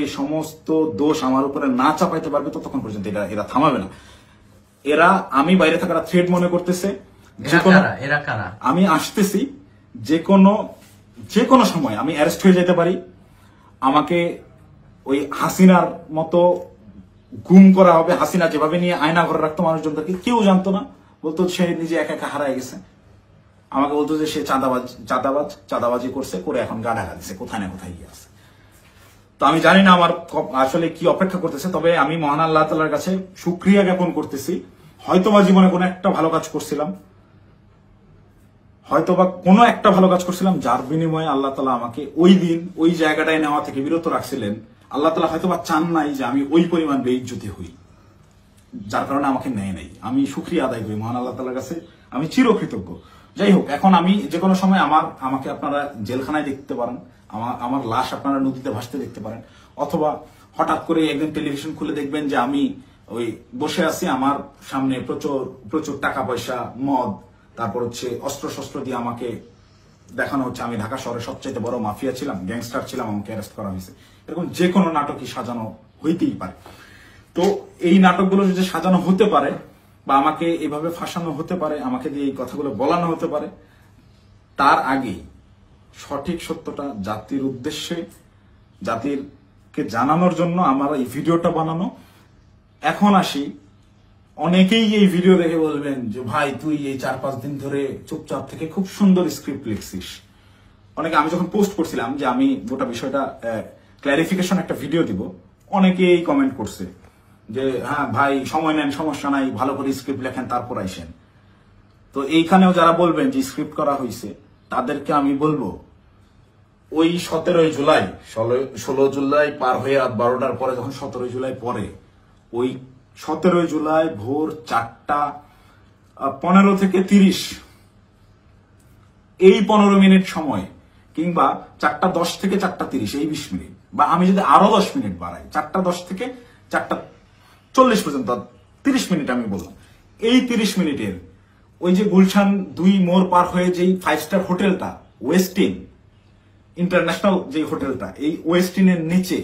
এই সমস্ত দোষ আমার উপরে না চাপাইতে পারবে, ততক্ষণ পর্যন্ত এরা থামাবে না। এরা আমি বাইরে থাকার থ্রেড মনে করতেছে। আমি আসতেছি, যে কোনো সময় আমি অ্যারেস্ট হয়ে যেতে পারি, আমাকে ওই হাসিনার মতো গুম করা হবে। হাসিনা যেভাবে নিয়ে আয়না ঘরে রাখতো মানুষজনকে, কেউ জানতো না, বলতো সে নিজে একা একা হারায় গেছে। আমাকে বলতো যে সে চাঁদাবাজি করছে, করে এখন গা ঢাকা দিচ্ছে, কোথায় না কোথায় গিয়ে আছে। তো আমি জানি না আমার আসলে কি অপেক্ষা করতেছে, তবে আমি মহান আল্লাহ তাআলার কাছে শুকরিয়া জ্ঞাপন করতেছি। হয়তোবা জীবনে কোনো একটা ভালো কাজ করছিলাম, যার বিনিময়ে আল্লাহ তাআলা আমাকে ওই দিন ওই জায়গাটায় নেওয়া থেকে বিরত রাখছিলেন। আল্লাহ তাআলা হয়তোবা চান নাই যে আমি ওই পরিমাণ বেইজ্জতি হই, যার কারণে আমাকে নেয় নাই। আমি শুকরিয়া আদায় করি মহান আল্লাহ তাআলার কাছে, আমি চিরকৃতজ্ঞ। যাই হোক, এখন আমি যে কোনো সময় আমাকে আপনারা জেলখানায় দেখতে পারেন, আমার লাশ আপনারা নদীতে ভাসতে দেখতে পারেন, অথবা হঠাৎ করে একদিন টেলিভিশন খুলে দেখবেন যে আমি ওই বসে আছি, আমার সামনে প্রচুর টাকা পয়সা, মদ, তারপর হচ্ছে অস্ত্র দিয়ে আমাকে দেখানো হচ্ছে আমি ঢাকা শহরের সবচেয়ে বড় মাফিয়া ছিলাম, গ্যাংস্টার ছিলাম, আমাকে অ্যারেস্ট করা হয়েছে। এরকম যে কোনো নাটকই সাজানো হইতেই পারে। তো এই নাটকগুলো যদি সাজানো হতে পারে, বা আমাকে এভাবে ফাঁসানো হতে পারে, আমাকে দিয়ে এই কথাগুলো বলানো হতে পারে, তার আগেই সঠিক সত্যটা জাতির উদ্দেশ্যে, জাতিরকে জানানোর জন্য আমার এই ভিডিওটা বানানো। এখন আসি, অনেকেই এই ভিডিও দেখে বলবেন যে ভাই তুই এই 4-5 দিন ধরে চুপচাপ থেকে খুব সুন্দর স্ক্রিপ্ট লিখছিস। অনেকে, আমি যখন পোস্ট করছিলাম যে আমি গোটা বিষয়টা ক্ল্যারিফিকেশন একটা ভিডিও দিব, অনেকেই কমেন্ট করছে যে হ্যাঁ ভাই সময় নেন, সমস্যা নাই, ভালো করে স্ক্রিপ্ট লেখেন, তারপর আইসেন। তো এইখানেও যারা বলবেন যে স্ক্রিপ্ট করা হয়েছে, তাদেরকে আমি বলবো ওই 16 জুলাই পার হয়ে রাত 12টার পরে, যখন 17 জুলাই পরে, ওই 17 জুলাই ভোর 4:15 থেকে 30 এই 15 মিনিট সময়, কিংবা 4:10 থেকে 4:30 এই 20 মিনিট, বা আমি যদি আরো 10 মিনিট বাড়াই, 4:10 থেকে 4:40 পর্যন্ত 30 মিনিট আমি বললাম, এই 30 মিনিটের ওই যে গুলশান 2 মোড় পার হয়ে যেই 5 স্টার হোটেলটা, ওয়েস্টিন ইন্টারন্যাশনাল যে হোটেলটা, এই ওয়েস্টিনের নিচে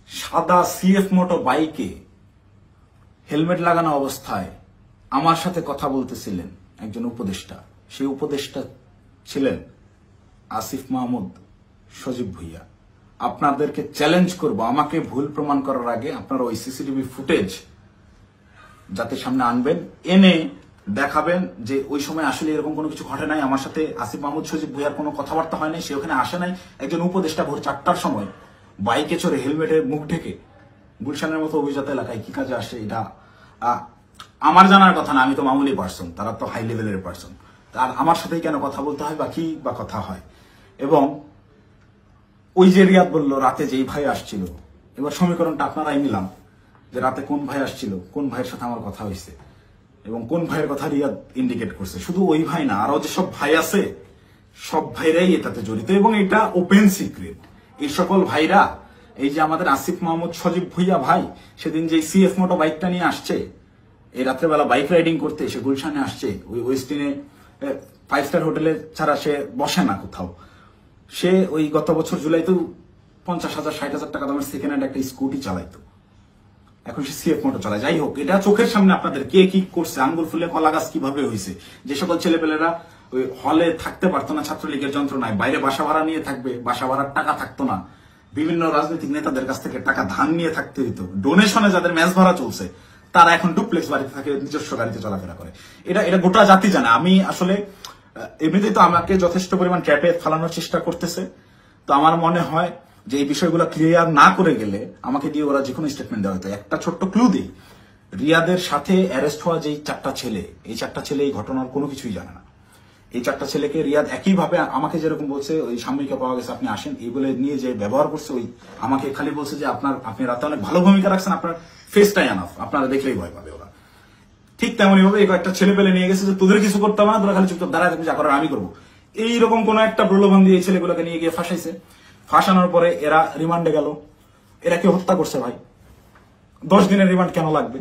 সাদা সিএফ মোটো বাইকে হেলমেট লাগানো অবস্থায় আমার সাথে কথা বলতেছিলেন একজন উপদেষ্টা। সেই উপদেষ্টা ছিলেন আসিফ মাহমুদ সজীব ভুইয়া। আপনাদেরকে চ্যালেঞ্জ করব, আমাকে ভুল প্রমাণ করার আগে আপনারা ওই সিসিটিভি ফুটেজ যাতে সামনে আনবেন, এনে দেখাবেন যে ওই সময় আসলে এরকম কোনো কিছু ঘটে নাই। আমার সাথে আসিফ মাহমুদ সজীব ভুইয়ার কোনো কথাবার্তা হয় নাই, সে ওখানে আসে নাই। একজন উপদেষ্টা ভোর 4টার সময় বাইকে চড়ে হেলমেটের মুখ ঢেকে গুলশানের মতো অভিজাত এলাকায় কি কাজে আসে, এটা আমার জানার কথা না। আমি তো মামুলি পার্সন, তারা তো হাই লেভেলের পার্সন। আর আমার সাথেই কেন কথা বলতে হয় বা কি বা কথা হয়। এবং ওই যে রিয়াদ বলল রাতে যেই ভাই আসছিল, এবার সমীকরণটা আপনারাই নিলাম যে রাতে কোন ভাই আসছিল, কোন ভাইয়ের সাথে আমার কথা হয়েছে, এবং কোন ভাইয়ের কথা রিয়াদ ইন্ডিকেট করছে। শুধু ওই ভাই না, আরো যেসব ভাই আছে সব ভাইরাই এটাতে জড়িত, এবং এটা ওপেন সিক্রেট। এই সকল ভাইরা, এই যে আমাদের আসিফ মাহমুদ সজীব ভুইয়া ভাই সেদিন যে সিএফ মোটো বাইকটা নিয়ে আসছে, এই রাত্রেবেলা বাইক রাইডিং করতে এসে গুলশানে আসছে, ওই ওয়েস্টিনে 5 স্টার হোটেলে ছাড়া সে বসে না কোথাও। সে ওই গত বছর জুলাইতেও 50,000 60,000 টাকা দামের সেকেন্ড হ্যান্ড একটা স্কুটি চালাইতো। এখন সে সিএফ মোটর চালায়। যাই হোক, এটা চোখের সামনে আপনাদের কে কি করছে, আঙ্গুল ফুলে কলা গাছ কিভাবে হয়েছে, যে সকল ছেলেপেলেরা ওই হলে থাকতে পারতো না ছাত্রলীগের যন্ত্রণায়, বাইরে বাসা ভাড়া নিয়ে থাকবে, বাসা ভাড়ার টাকা থাকতো না, বিভিন্ন রাজনৈতিক নেতাদের কাছ থেকে টাকা ধার নিয়ে থাকতে হইতো, ডোনেশনে যাদের ম্যাচ ভাড়া চলছে তারা এখন ডুপ্লেক্স বাড়িতে থাকে, নিজস্ব গাড়িতে চলাফেরা করে। এটা গোটা জাতি জানে। আমি আসলে এমনিতেই তো আমাকে যথেষ্ট পরিমাণ ট্র্যাপে ফালানোর চেষ্টা করতেছে। তো আমার মনে হয় যে এই বিষয়গুলো ক্লিয়ার না করে গেলে আমাকে দিয়ে ওরা যে কোনো স্টেটমেন্ট দেওয়া হতো। একটা ছোট্ট ক্লু দিই, রিয়াদের সাথে অ্যারেস্ট হওয়া যেই 4টা ছেলে, এই 4টা ছেলে এই ঘটনার কোনো কিছুই জানে না। এই 4টা ছেলেকে রিয়াদ একইভাবে আমাকে যেরকম বলছে ওই সাময়িকা পাওয়া গেছে আপনি আসেন এই বলে নিয়ে যে ব্যবহার করছে, ওই আমাকে খালি বলছে যে আপনি রাতে অনেক ভালো ভূমিকা রাখছেন, আপনার ফেসটাই আনাফ, আপনারা দেখলেই ভয় পাবে ওরা। ঠিক তেমনই ভাবে এই কয়েকটা ছেলে পেলে নিয়ে গেছে যে তোদের কিছু করতে হবে না, তোরা খালি চুপচাপ দাঁড়ায় থাকবি, যা করার আমি করবো। এইরকম কোন একটা প্রলোভন দিয়ে এই ছেলেগুলোকে নিয়ে গিয়ে ফাঁসাইছে। ফাঁসানোর পরে এরা রিমান্ডে গেল। এরা কেউ হত্যা করছে ভাই। 10 দিনের রিমান্ড কেন লাগবে?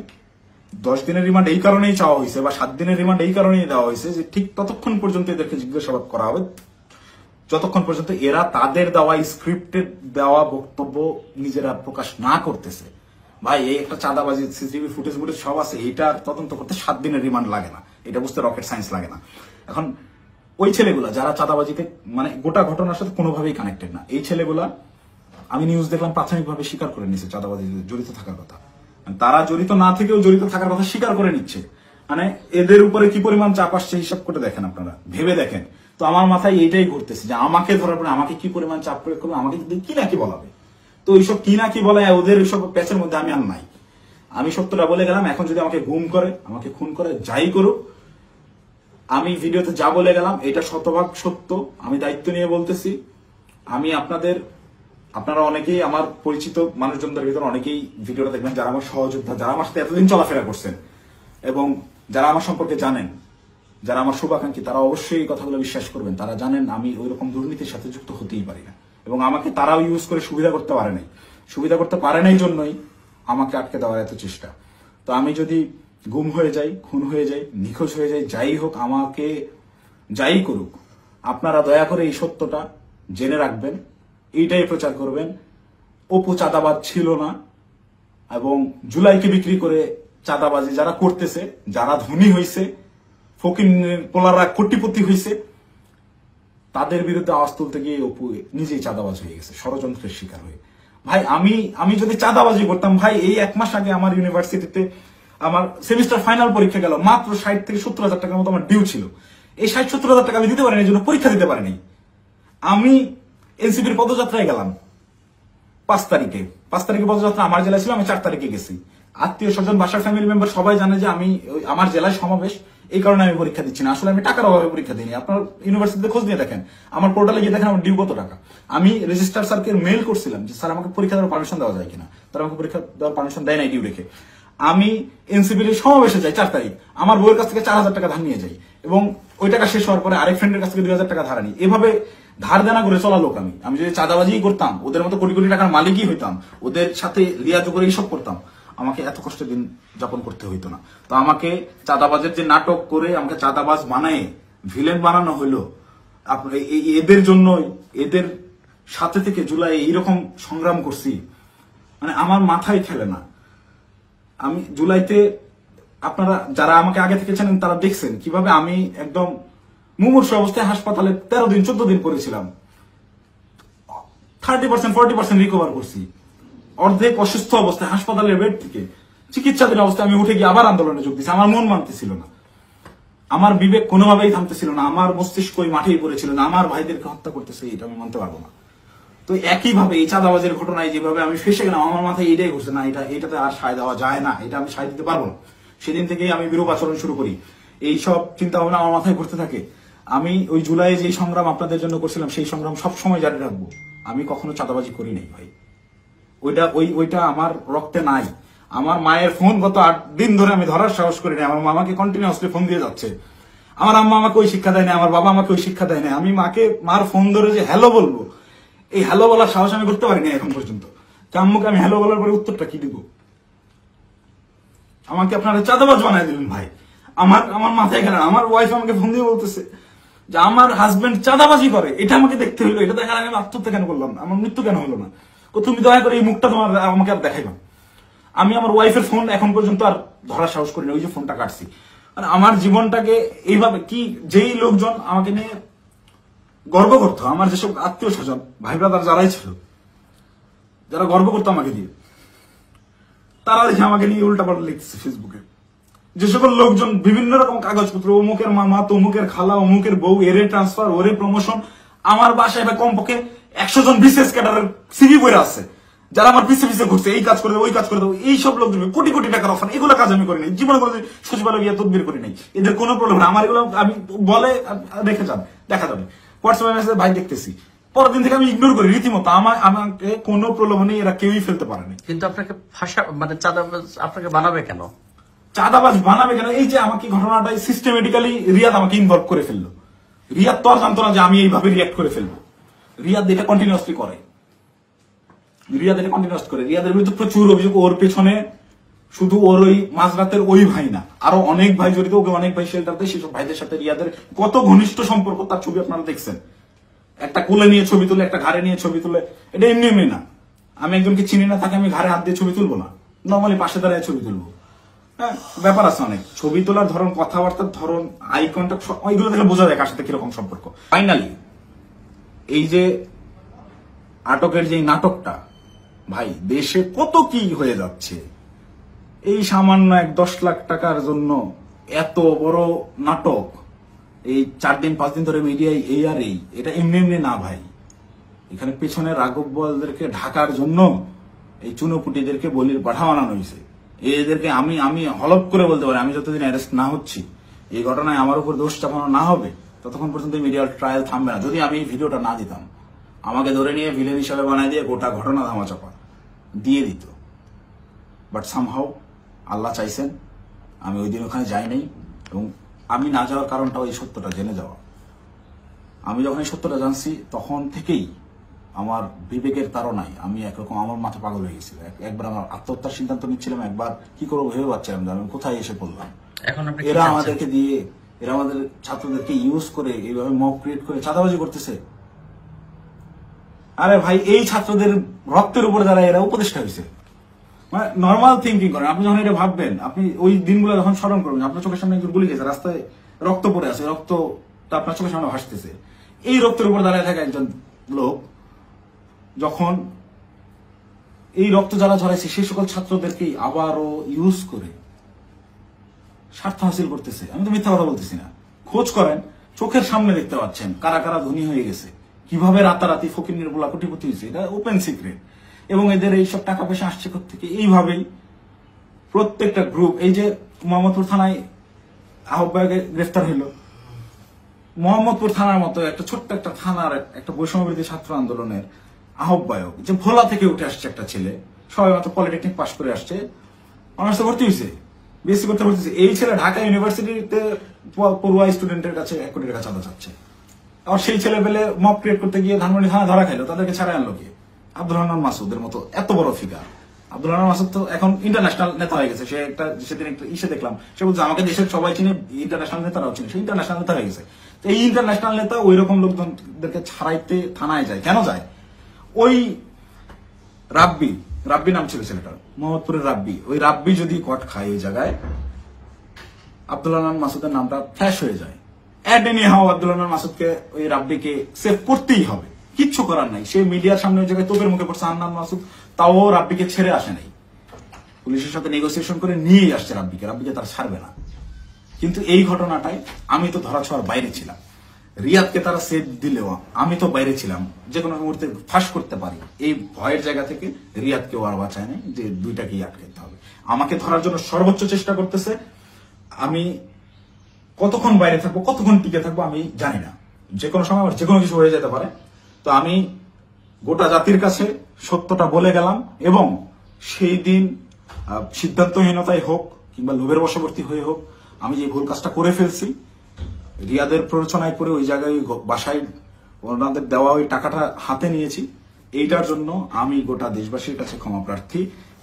10 দিনের রিমান্ড এই কারণেই চাওয়া হয়েছে, বা 7 দিনের রিমান্ড এই কারণেই দেওয়া হয়েছে যে ঠিক ততক্ষণ পর্যন্ত এদেরকে জিজ্ঞাসাবাদ করা হবে যতক্ষণ পর্যন্ত এরা তাদের দেওয়া স্ক্রিপ্টেড দেওয়া বক্তব্য নিজেরা প্রকাশ না করতেছে। ভাই এই একটা চাঁদাবাজি সিসিটিভি ফুটেজ সব আছে, এটা তদন্ত করতে 7 দিনের রিমান্ড লাগে না, এটা বুঝতে রকেট সায়েন্স লাগে না। এখন ওই ছেলেগুলা যারা চাঁদাবাজিতে মানে গোটা ঘটনার সাথে কোনোভাবেই কানেক্টেড না, এই ছেলেগুলা আমি নিউজ দেখলাম প্রাথমিকভাবে স্বীকার করে নিচ্ছে চাঁদাবাজিতে জড়িত থাকার কথা। তারা জড়িত না থেকেও জড়িত থাকার কথা স্বীকার করে নিচ্ছে। মানে এদের উপরে কি পরিমাণ চাপ আসছে হিসাব করে দেখেন, আপনারা ভেবে দেখেন। তো আমার মাথায় এইটাই ঘুরতেছে যে আমাকে ধরার পরে আমাকে কি পরিমাণ চাপ প্রয়োগ করবে, আমাকে কি না কি বলাবে। তো এইসব কি না কি বলে ওদের ওইসব প্যাচের মধ্যে আমি আর নাই। আমি সত্যটা বলে গেলাম, এখন যদি আমাকে গুম করে, আমাকে খুন করে, যাই করুক, আমি ভিডিওতে যা বলে গেলাম এটা শতভাগ সত্য, আমি দায়িত্ব নিয়ে বলতেছি। আমি আপনারা অনেকেই আমার পরিচিত মানুষজনদের ভিতরে অনেকেই ভিডিওটা দেখবেন যারা আমার সহযোদ্ধা, যারা আমার সাথে এতদিন চলাফেরা করছেন এবং যারা আমার সম্পর্কে জানেন, যারা আমার শুভাকাঙ্ক্ষী, তারা অবশ্যই এই কথাগুলো বিশ্বাস করবেন। তারা জানেন আমি ওই রকম দুর্নীতির সাথে যুক্ত হতেই পারি না, এবং আমাকে তারাও ইউজ করে সুবিধা করতে পারে নাই। সুবিধা করতে পারে নাই জন্যই আমাকে আটকে দেওয়ার এত চেষ্টা। তো আমি যদি গুম হয়ে যাই, খুন হয়ে যাই, নিখোঁজ হয়ে যাই, যাই হোক, আমাকে যাই করুক, আপনারা দয়া করে এই সত্যটা জেনে রাখবেন, এইটাই প্রচার করবেন। অপু চাঁদাবাজ ছিল না, এবং জুলাইকে বিক্রি করে চাঁদাবাজি যারা করতেছে, যারা ধনী হয়েছে, ফকির পোলারা কোটিপতি হয়েছে, তাদের বিরুদ্ধে আওয়াজ তুলতে গিয়ে অপু নিজেই চাঁদাবাজ হয়ে গেছে, ষড়যন্ত্রের শিকার হয়ে। ভাই আমি যদি চাঁদাবাজি করতাম, ভাই এই 1 মাস আগে আমার ইউনিভার্সিটিতে আমার সেমিস্টার ফাইনাল পরীক্ষা গেল, মাত্র 60 থেকে 70 হাজার টাকার মতো আমার ডিউ ছিল। এই 60-70 হাজার টাকা আমি দিতে পারিনি, এই জন্য পরীক্ষা দিতে পারিনি। আমি এনসিপির পদযাত্রায় গেলাম 5 তারিখে পদযাত্রা আমার জেলায় ছিল, আমি 4 তারিখে গেছি। আত্মীয় স্বজন, বাসার ফ্যামিলি মেম্বার সবাই জানে যে আমি আমার জেলায় সমাবেশ, এই কারণে আমি পরীক্ষা দিচ্ছি না। আসলে আমি টাকার অভাবে পরীক্ষা দিইনি। আপনার ইউনিভার্সিটিতে খোঁজ নিয়ে দেখেন, আমার পোর্টালে গিয়ে দেখেন আমার ডিউ কত টাকা। আমি রেজিস্ট্রার স্যারকে মেইল করছিলাম যে স্যার আমাকে পরীক্ষা দেওয়ার পারমিশন দেওয়া যায় কিনা, তারা আমাকে পরীক্ষা দেওয়ার পারমিশন দেয় নাই ডিউ রেখে। আমি এনসিপির সমাবেশে যাই 4 তারিখ, আমার বউয়ের কাছ থেকে 4,000 টাকা ধার নিয়ে যাই, এবং ওই টাকা শেষ হওয়ার পরে আরেক ফ্রেন্ডের কাছ থেকে 2,000 টাকা ধার আনি। এভাবে ধার দেনা করে চলা লোক আমি যদি চাঁদাবাজি করতাম, ওদের মতো কোটি কোটি টাকার মালিকই হইতাম, ওদের সাথে লিয়াজো করে এইসব করতাম, আমাকে এত কষ্টের দিন যাপন করতে হইতো না। তো আমাকে চাঁদাবাজের যে নাটক করে আমাকে চাঁদাবাজ বানায় ভিলেন বানানো হইলো, এদের জন্যই, এদের সাথে থেকে জুলাই এইরকম সংগ্রাম করছি, মানে আমার মাথায় খেলে না। আমি জুলাইতে, আপনারা যারা আমাকে আগে থেকে চেনেন তারা দেখছেন কিভাবে আমি একদম মুমূর্ষু অবস্থায় হাসপাতালে 13 দিন 14 দিন পড়েছিলাম। 30% 40% রিকভার করছি। অর্ধেক অসুস্থ অবস্থায় হাসপাতালের বেড থেকে চিকিৎসাধীন অবস্থায় আমি উঠে গিয়ে আবার আন্দোলনে যোগ দিচ্ছি। আমার মন মানতেছিল না, আমার বিবেক কোনোভাবেই থামতেছিল না, আমার মস্তিষ্ক মাঠেই পড়েছিল না, আমার ভাইদেরকে হত্যা করতেছে, এটা আমি মানতে পারবো না। তো একইভাবে এই চাঁদাবাজের ঘটনায় যেভাবে আমি ফেসে গেলাম, আমার মাথায় এটাই ঘুরছে, না এটাতে আর সায় দেওয়া যায় না, এটা আমি সায় দিতে পারবো না। সেদিন থেকেই আমি বিরূপ আচরণ শুরু করি। এই সব চিন্তা ভাবনা আমার মাথায় ঘুরতে থাকে। আমি ওই জুলাইয়ে যে সংগ্রাম আপনাদের জন্য করছিলাম, সেই সংগ্রাম সবসময় জারি রাখবো। আমি কখনো চাঁদাবাজি করি নাই ভাই, ওইটা আমার রক্তে নাই। আমার মায়ের ফোন গত 8 দিন ধরে আমি ধরার সাহস করি না। আমার মামাকে কন্টিনিউয়াসলি ফোন দিয়ে যাচ্ছে। আমার আম্মা আমাকে ওই শিক্ষা দেয় না, আমার বাবা আমাকে ওই শিক্ষা দেয় না। আমি মার ফোন ধরে যে হ্যালো বলবো, এই হ্যালো বলার সাহস আমি করতে পারিনি এখন পর্যন্ত। আম্মুকে আমি হ্যালো বলার পরে উত্তরটা কি দিব? আমাকে আপনারা চাঁদাবাজ বানায় দিলেন ভাই। আমার মাথায় গেল। আমার ওয়াইফ আমাকে ফোন দিয়ে বলতেছে যে আমার হাজবেন্ড চাঁদাবাজি করে, এটা আমাকে দেখতে হইলো, এটা দেখার আগে আমি আত্মহত্যা কেন করলাম না, আমার মৃত্যু কেন হলো না? তুমি দয়া করে এই মুখটা তোমার আমাকে আর দেখাইবা। আমি আমার ওয়াইফের ফোন এখন পর্যন্ত আর ধরার সাহস করি না, ওই যে ফোনটা কাটছি। মানে আমার জীবনটাকে এইভাবে কি, যেই লোকজন আমাকে নিয়ে গর্ব করতো, আমার যেসব আত্মীয় স্বজন ভাই ব্রাদার যারাই ছিল, যারা গর্ব করতো আমাকে দিয়ে, তারা দেখে আমাকে নিয়ে উল্টাপাল্টা লিখছে ফেসবুকে। যে সকল লোকজন বিভিন্ন রকম কাগজপত্র, অমুকের মামা, তমুকের খালা, অমুকের বউ, এরে ট্রান্সফার, ওরে প্রমোশন, আমার বাসায় বা কমপক্ষে 100 জন বিশেষ ক্যাডারের সিভি বইরা আছে, যারা আমার পিছে পিছে ঘুরছে, এই কাজ করে দেবো, ওই কাজ করে দেবো, এইসব লোকজন কোটি কোটি টাকার অফার, এগুলো কাজ আমি করি নাই জীবনে, করে সচিবালয় গিয়ে তদবির করি নাই, এদের কোনো প্রবলেম না। আমার এগুলো আমি বলে রেখে যান, দেখা যাবে হোয়াটসঅ্যাপে মেসেজ, ভাই দেখতেছি, পরের দিন থেকে আমি ইগনোর করি রীতিমতো। আমাকে কোনো প্রলোভনে এরা কেউই ফেলতে পারেনি। কিন্তু আপনাকে ফাঁসা মানে চাঁদাবাজ আপনাকে বানাবে কেন? চাঁদাবাজ বানাবে কেন? এই যে আমাকে ঘটনাটাই সিস্টেমেটিক্যালি রিয়াদ আমাকে ইনভলভ করে ফেললো। রিয়াদ তো আর জানতো না যে আমি এইভাবে রিয়াক্ট করে ফেলবো। রিয়াদ এটা কন্টিনিউয়াসলি করে, রিয়াদের বিরুদ্ধে প্রচুর অভিযোগ। ওর পেছনে শুধু ওর ওই মাঝরাতের ওই ভাই না, আরো অনেক ভাই জড়িত। ওকে অনেক ভাই শেল্টার দেয়, সেসব ভাইদের সাথে রিয়াদের কত ঘনিষ্ঠ সম্পর্ক, তার ছবি আপনারা দেখছেন। একটা কোলে নিয়ে ছবি তুলে, একটা ঘাড়ে নিয়ে ছবি তুলে, এটা এমনি এমনি না। আমি একজনকে চিনি না, তাকে আমি ঘাড়ে হাত দিয়ে ছবি তুলবো না, নর্মালি পাশে দাঁড়ায় ছবি তুলবো। হ্যাঁ, ব্যাপার আছে অনেক। ছবি তোলার ধরন, কথাবার্তার ধরন, আই কন্ট্যাক্ট, ওইগুলো থেকে বোঝা যায় কার সাথে কিরকম সম্পর্ক। ফাইনালি এই যে আটকের যে নাটকটা, ভাই দেশে কত কি হয়ে যাচ্ছে, এই সামান্য 10 লাখ টাকার জন্য এত বড় নাটক, এই 4 দিন 5 দিন ধরে মিডিয়ায় এই আর এই, এটা এমনি এমনি না ভাই। এখানে পেছনে রাঘব বোয়ালদেরকে ঢাকার জন্য এই চুনোপুটিদেরকে বলির পাঠা বানানো হয়েছে। এদেরকে আমি হলপ করে বলতে পারি, আমি যতদিন অ্যারেস্ট না হচ্ছি, এই ঘটনায় আমার উপর দোষ চাপানো না হবে, ততক্ষণ পর্যন্ত মিডিয়ার ট্রায়াল থামবে না। যদি আমি এই ভিডিওটা না দিতাম, আমাকে ধরে নিয়ে ভিলেন হিসাবে বানাই দিয়ে গোটা ঘটনা ধামাচাপা দিয়ে দিত। বাট সামহাউ আল্লাহ চাইছেন আমি ওই দিন ওখানে যাই নাই, এবং আমি না যাওয়ার কারণটা ওই সত্যটা জেনে যাওয়া। আমি যখন এই সত্যটা জানছি, তখন থেকেই আমার বিবেকের তাড়নায় আমি একরকম আমার মাথা পাগল হয়ে গেছিল। একবার আমার আত্মহত্যার সিদ্ধান্ত নিচ্ছিলাম, একবার কি করবো ভেবে পাচ্ছিলাম যে আমি কোথায় এসে পড়লাম। এরা আমাদেরকে দিয়ে, এরা আমাদের ছাত্রদেরকে ইউজ করে এইভাবে মব ক্রিয়েট করে চাঁদাবাজি করতেছে। আরে ভাই, এই ছাত্রদের রক্তের উপরে যারা এরা উপদেষ্টা হয়েছে, মানে নর্মাল থিঙ্কিং করেন। আপনি যখন এটা ভাববেন, আপনি ওই দিনগুলো যখন স্মরণ করবেন, আপনার চোখের সামনে একজন গুলি গেছে, রাস্তায় রক্ত পড়ে আছে, রক্তটা আপনার চোখের সামনে ভাসতেছে। এই রক্তের উপর দাঁড়ায় থাকা একজন লোক যখন এই রক্ত যারা ঝরাইছে সেই সকল ছাত্রদেরকেই আবারও ইউজ করে স্বার্থ হাসিল করতেছে। আমি তো মিথ্যা কথা বলতেছি না, খোঁজ করেন, চোখের সামনে দেখতে পাচ্ছেন কারা কারা ধনী হয়ে গেছে, কিভাবে রাতারাতি ফকির নির্মূলা কোটিপতি হয়েছে, এটা ওপেন সিক্রেট। এবং এদের এইসব টাকা পয়সা আসছে থেকে এইভাবেই প্রত্যেকটা গ্রুপ। এই যে মোহাম্মদপুর থানায় আহ্বায়কে গ্রেফতার হইল, মোহাম্মদপুর থানার মতো একটা ছোট্ট একটা থানার একটা বৈষম্যবিরোধী ছাত্র আন্দোলনের আহ্বায়ক, যে ভোলা থেকে উঠে আসছে একটা ছেলে, সবাই মাত্র পলিটেকনিক পাশ করে আসছে, অনার্সে ভর্তি হয়েছে, বিএসসি করতে ভর্তি হয়েছে। এই ছেলে ঢাকা ইউনিভার্সিটিতে পড়ুয়া স্টুডেন্টের কাছে 1 কোটি টাকা চাঁদা চাচ্ছে। আর সেই ছেলে পেলে মব ক্রিয়েট করতে গিয়ে ধানমন্ডি থানা ধরা খাইলো, তাদেরকে ছাড়াই আনলো কে? আব্দুল হান্নান মাসুদের মতো এত বড় ফিগার। আব্দুল হান্নান মাসুদ তো এখন ইন্টারন্যাশনাল নেতা হয়ে গেছে। সে একটা সেদিন একটা ইসে দেখলাম, সে বলছে আমাকে দেশের সবাই চিনে, ইন্টারন্যাশনাল নেতারাও চিনে, সে ইন্টারন্যাশনাল নেতা হয়ে গেছে। তো এই ইন্টারন্যাশনাল নেতা ওই রকম লোকজনদেরকে ছাড়াইতে থানায় যায়। কেন যায়? ওই রাব্বি নাম ছিল ছেলেটার, মোহাম্মদপুরের রাব্বি, ওই রাব্বি যদি কট খায় এই জায়গায়, আব্দুল হান্নান মাসুদের নামটা ফ্ল্যাশ হয়ে যায়। আব্দুল হান্নান মাসুদকে, ওই রাব্বিকে সেভ করতেই হবে, কিচ্ছু করার নাই। সে মিডিয়ার সামনে ওই জায়গায় তোপের মুখে পড়ছে হান্নান মাসুদ, তাও রাব্বিকে ছেড়ে আসে নাই, পুলিশের সাথে নেগোসিয়েশন করে নিয়েই আসছে রাব্বিকে তারা ছাড়বে না। কিন্তু এই ঘটনাটাই আমি তো ধরা ছোঁয়ার বাইরে ছিলাম, রিয়াদকে তারা সেভ দিলেও আমি তো বাইরে ছিলাম, যে কোনো মুহূর্তে ফাঁস করতে পারি। এই ভয়ের জায়গা থেকে রিয়াদকেও আর বাঁচায় নাই, যে দুইটাকেই আটকাতে হবে। আমাকে ধরার জন্য সর্বোচ্চ চেষ্টা করতেছে। আমি কতক্ষণ বাইরে থাকবো, কতক্ষণ টিকে থাকবো আমি জানি না, যে কোনো সময় আমার যে কোনো কিছু হয়ে যেতে পারে। তো আমি গোটা জাতির কাছে সত্যটা বলে গেলাম, এবং সেই দিন সিদ্ধান্তহীনতায় হোক কিংবা লোভের বশবর্তী হয়ে হোক, আমি যে ভুল কাজটা করে ফেলছি, রিয়াদের প্ররোচনায় পড়ে ওই জায়গায় বাসায় ওনাদের দেওয়া ওই টাকাটা হাতে নিয়েছি, এইটার জন্য আমি গোটা দেশবাসীর কাছে ক্ষমা প্রার্থী,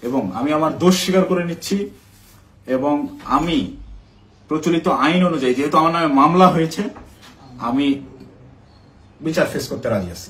এবং আমি আমার দোষ স্বীকার করে নিচ্ছি। এবং আমি প্রচলিত আইন অনুযায়ী, যেহেতু আমার নামে মামলা হয়েছে, আমি বিচার ফেস করতে রাজি আছি।